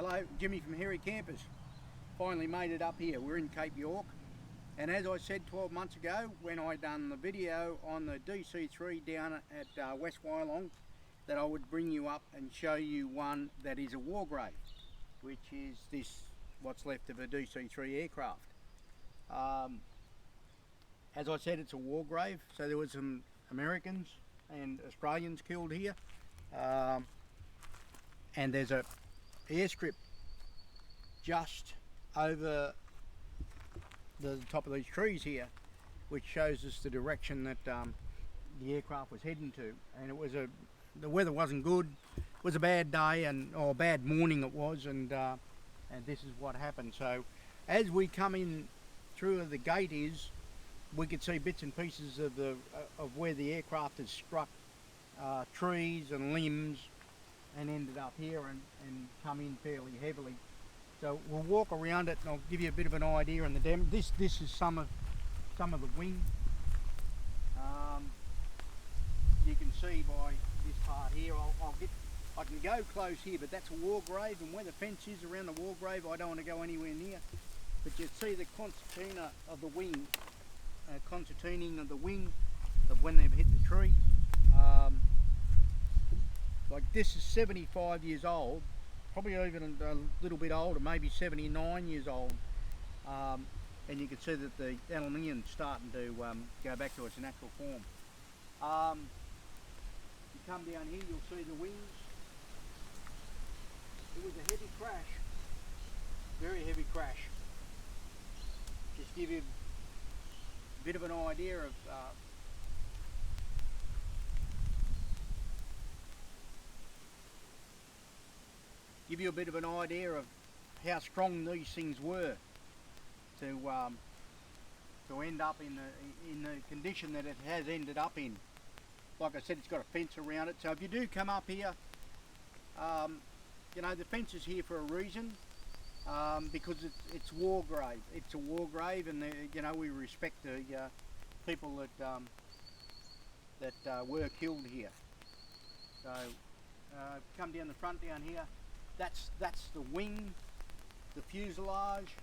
Hello, Jimmy from Hairy Campers. Finally made it up here. We're in Cape York, and as I said 12 months ago when I done the video on the DC3 down at West Wyalong, that I would bring you up and show you one that is a war grave, which is this, what's left of a DC3 aircraft. As I said, it's a war grave, so there was some Americans and Australians killed here, and there's a airstrip just over the top of these trees here, which shows us the direction that the aircraft was heading to. And it was the weather wasn't good. It was a bad day or a bad morning it was, and this is what happened. So as we come in through the gate we could see bits and pieces of where the aircraft has struck trees and limbs and ended up here and come in fairly heavily. So we'll walk around it and I'll give you a bit of an idea on the damage. This is some of the wing. You can see by this part here. I can go close here, but that's a war grave, and where the fence is around the war grave, I don't want to go anywhere near. But you see the concertina of the wing, concertining of the wing of when they've hit the tree. Like this is 75 years old, probably even a little bit older, maybe 79 years old. And you can see that the aluminium's starting to go back to its natural form. You come down here, you'll see the wings. It was a heavy crash, very heavy crash. Just give you a bit of an idea of how strong these things were to end up in the condition that it has ended up in. Like I said, it's got a fence around it, so if you do come up here, you know, the fence is here for a reason, because it's war grave. It's a war grave, and you know, we respect the people that were killed here. So come down the front down here. That's the wing, the fuselage.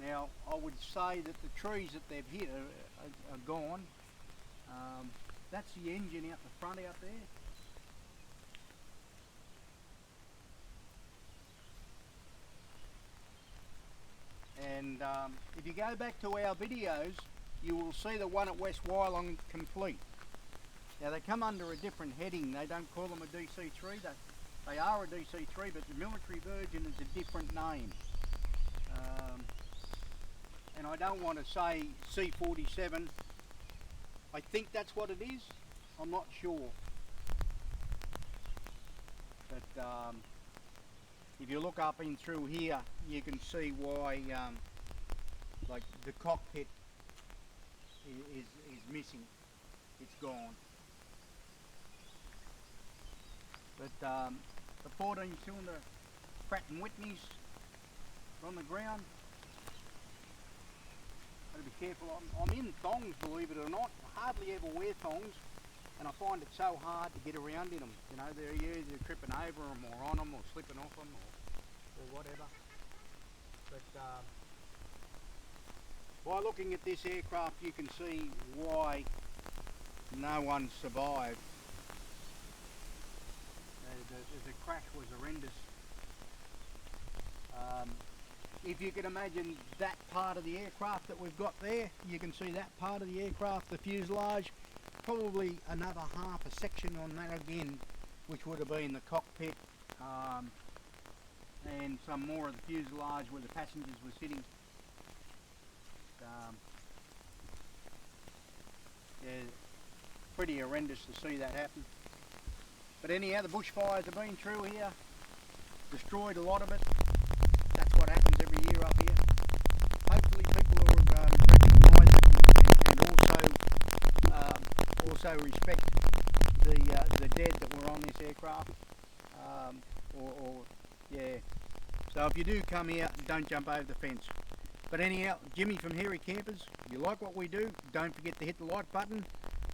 Now I would say that the trees that they've hit are gone. That's the engine out the front out there. And if you go back to our videos, you will see the one at West Wyalong complete. Now they come under a different heading. They don't call them a DC3. They are a DC3, but the military version is a different name. And I don't want to say C-47. I think that's what it is. I'm not sure. But if you look up in through here, you can see why, like the cockpit is missing. It's gone. But the 14-cylinder Pratt & Whitney's on the ground. Got to be careful. I'm in thongs, believe it or not. I hardly ever wear thongs, and I find it so hard to get around in them. You know, you're either tripping over them or on them or slipping off them or whatever. But by looking at this aircraft, you can see why no one survived. The crash was horrendous. If you can imagine that part of the aircraft that we've got there, you can see that part of the aircraft, the fuselage, probably another half a section on that again, which would have been the cockpit, and some more of the fuselage where the passengers were sitting. Yeah, pretty horrendous to see that happen. But anyhow, the bushfires have been through here, destroyed a lot of it. That's what happens every year up here. Hopefully people will recognise it and also respect the dead that were on this aircraft. Yeah. So if you do come here, don't jump over the fence. But anyhow, Jimmy from Hairy Campers, if you like what we do, don't forget to hit the like button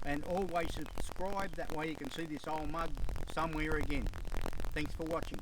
and always subscribe. That way you can see this old mug somewhere again. Thanks for watching.